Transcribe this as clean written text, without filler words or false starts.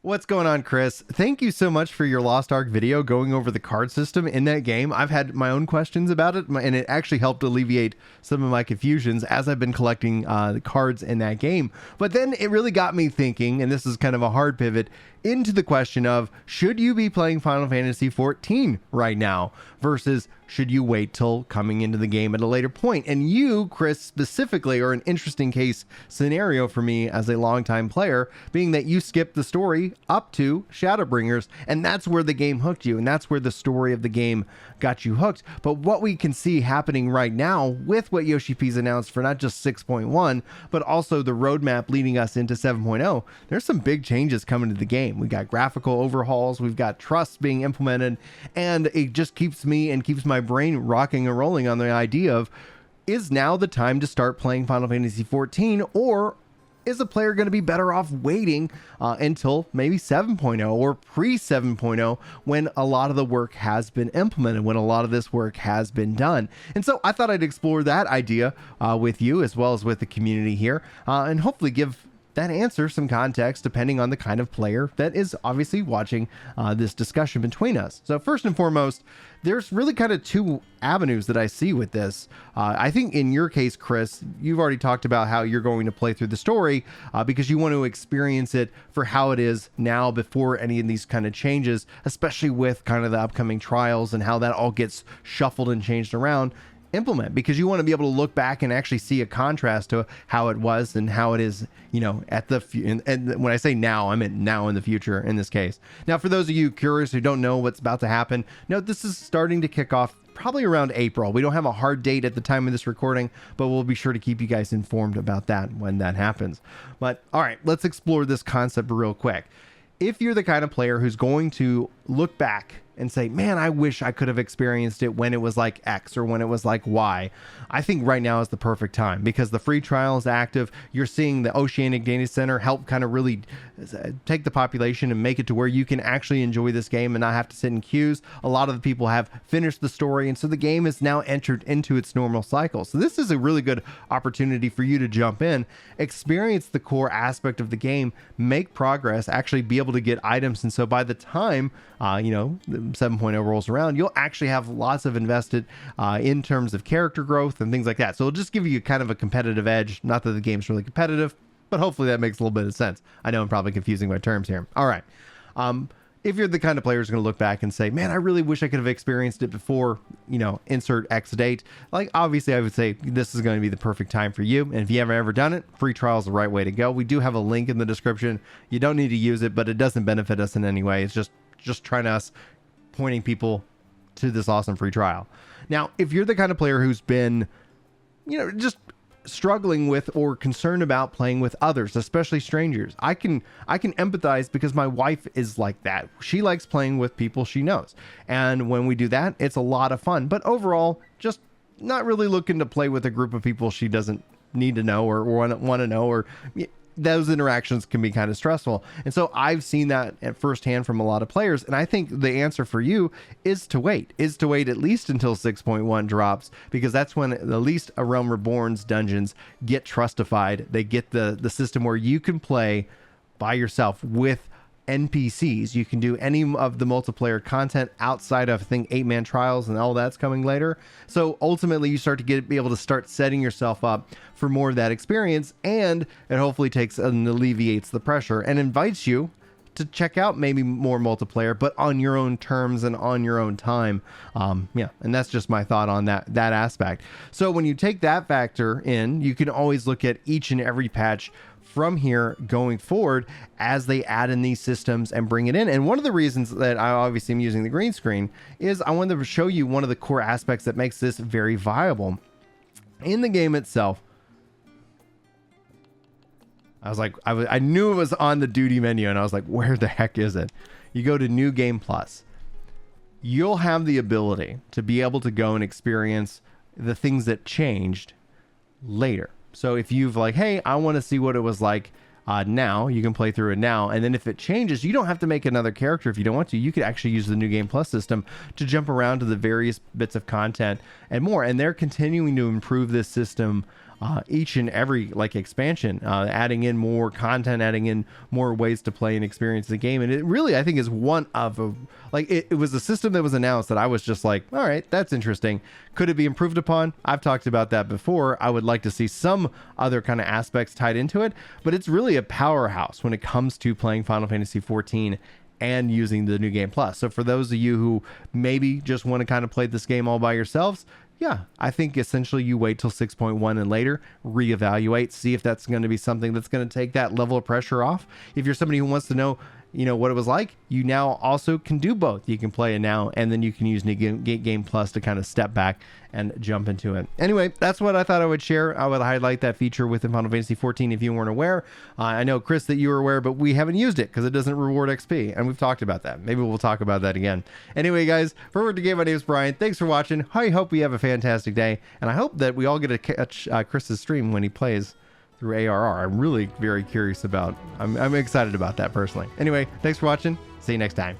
What's going on, Chris? Thank you so much for your Lost Ark video going over the card system in that game. I've had my own questions about it, and it actually helped alleviate some of my confusions as I've been collecting the cards in that game. But then it really got me thinking, and this is kind of a hard pivot, into the question of, should you be playing Final Fantasy XIV right now versus should you wait till coming into the game at a later point? And you, Chris, specifically, are an interesting case scenario for me as a longtime player, being that you skipped the story up to Shadowbringers, and that's where the game hooked you, and that's where the story of the game got you hooked. But what we can see happening right now with what Yoshi P's announced for not just 6.1, but also the roadmap leading us into 7.0, there's some big changes coming to the game. We got graphical overhauls, we've got trusts being implemented, and it just keeps me and keeps my brain rocking and rolling on the idea of, is now the time to start playing Final Fantasy XIV, or is a player going to be better off waiting until maybe 7.0 or pre 7.0 when a lot of the work has been implemented, when a lot of this work has been done? And so I thought I'd explore that idea with you as well as with the community here, and hopefully give that answer some context depending on the kind of player that is obviously watching this discussion between us. So first and foremost, there's really kind of two avenues that I see with this. I think in your case, Chris, you've already talked about how you're going to play through the story because you want to experience it for how it is now before any of these kind of changes, especially with kind of the upcoming trials and how that all gets shuffled and changed around. Implement, because you want to be able to look back and actually see a contrast to how it was and how it is, you know, at the and when I say now, I meant now in the future in this case. Now, for those of you curious who don't know what's about to happen, note this is starting to kick off probably around April. We don't have a hard date at the time of this recording, but we'll be sure to keep you guys informed about that when that happens. But all right, let's explore this concept real quick. If you're the kind of player who's going to look back and say, man, I wish I could have experienced it when it was like X or when it was like Y, I think right now is the perfect time because the free trial is active. You're seeing the Oceanic Data Center help kind of really take the population and make it to where you can actually enjoy this game and not have to sit in queues. A lot of the people have finished the story, and so the game is now entered into its normal cycle. So this is a really good opportunity for you to jump in, experience the core aspect of the game, make progress, actually be able to get items. And so by the time, 7.0 rolls around, you'll actually have lots of invested in terms of character growth and things like that. So it'll just give you kind of a competitive edge. Not that the game's really competitive, but hopefully that makes a little bit of sense. I know I'm probably confusing my terms here. All right. If you're the kind of player who's going to look back and say, man, I really wish I could have experienced it before, insert X date. Like, obviously, I would say this is going to be the perfect time for you. And if you haven't ever done it, free trial is the right way to go. We do have a link in the description. You don't need to use it, but it doesn't benefit us in any way. It's just trying us pointing people to this awesome free trial. Now, if you're the kind of player who's been, just struggling with or concerned about playing with others, especially strangers, I can empathize because my wife is like that. She likes playing with people she knows. And when we do that, it's a lot of fun. But overall, just not really looking to play with a group of people she doesn't need to know or want to know, or those interactions can be kind of stressful. And so I've seen that at firsthand from a lot of players. And I think the answer for you is to wait at least until 6.1 drops, because that's when at least A Realm Reborn's dungeons get trustified. They get the system where you can play by yourself with NPCs. You can do any of the multiplayer content outside of, I think, 8-man trials and all that's coming later. So ultimately you start to be able to start setting yourself up for more of that experience, and it hopefully takes and alleviates the pressure and invites you to check out maybe more multiplayer, but on your own terms and on your own time. And that's just my thought on that aspect. So when you take that factor in, you can always look at each and every patch from here going forward as they add in these systems and bring it in. And one of the reasons that I obviously am using the green screen is I wanted to show you one of the core aspects that makes this very viable. In the game itself, I was like, I knew it was on the duty menu, and I was like, where the heck is it? You go to New Game Plus. You'll have the ability to be able to go and experience the things that changed later. So if you've like, hey, I want to see what it was like now, you can play through it now. And then if it changes, you don't have to make another character if you don't want to. You could actually use the New Game Plus system to jump around to the various bits of content and more. And they're continuing to improve this system each and every like expansion, adding in more content, adding in more ways to play and experience the game. And it really, I think, is one of it was a system that was announced that I was just like, all right, that's interesting. Could it be improved upon? I've talked about that before. I would like to see some other kind of aspects tied into it, but it's really a powerhouse when it comes to playing Final Fantasy XIV and using the New Game Plus. So for those of you who maybe just want to kind of play this game all by yourselves, yeah, I think essentially you wait till 6.1 and later, reevaluate, see if that's going to be something that's going to take that level of pressure off. If you're somebody who wants to know, what it was like, you now also can do both. You can play it now, and then you can use New Game Plus to kind of step back and jump into it. Anyway, that's what I thought I would share. I would highlight that feature within Final Fantasy XIV if you weren't aware. I know, Chris, that you were aware, but we haven't used it because it doesn't reward XP, and we've talked about that. Maybe we'll talk about that again. Anyway, guys, for Word to Game, my name is Brian. Thanks for watching. I hope you have a fantastic day, and I hope that we all get to catch Chris's stream when he plays through ARR. I'm really very curious about. I'm excited about that personally. Anyway, thanks for watching. See you next time.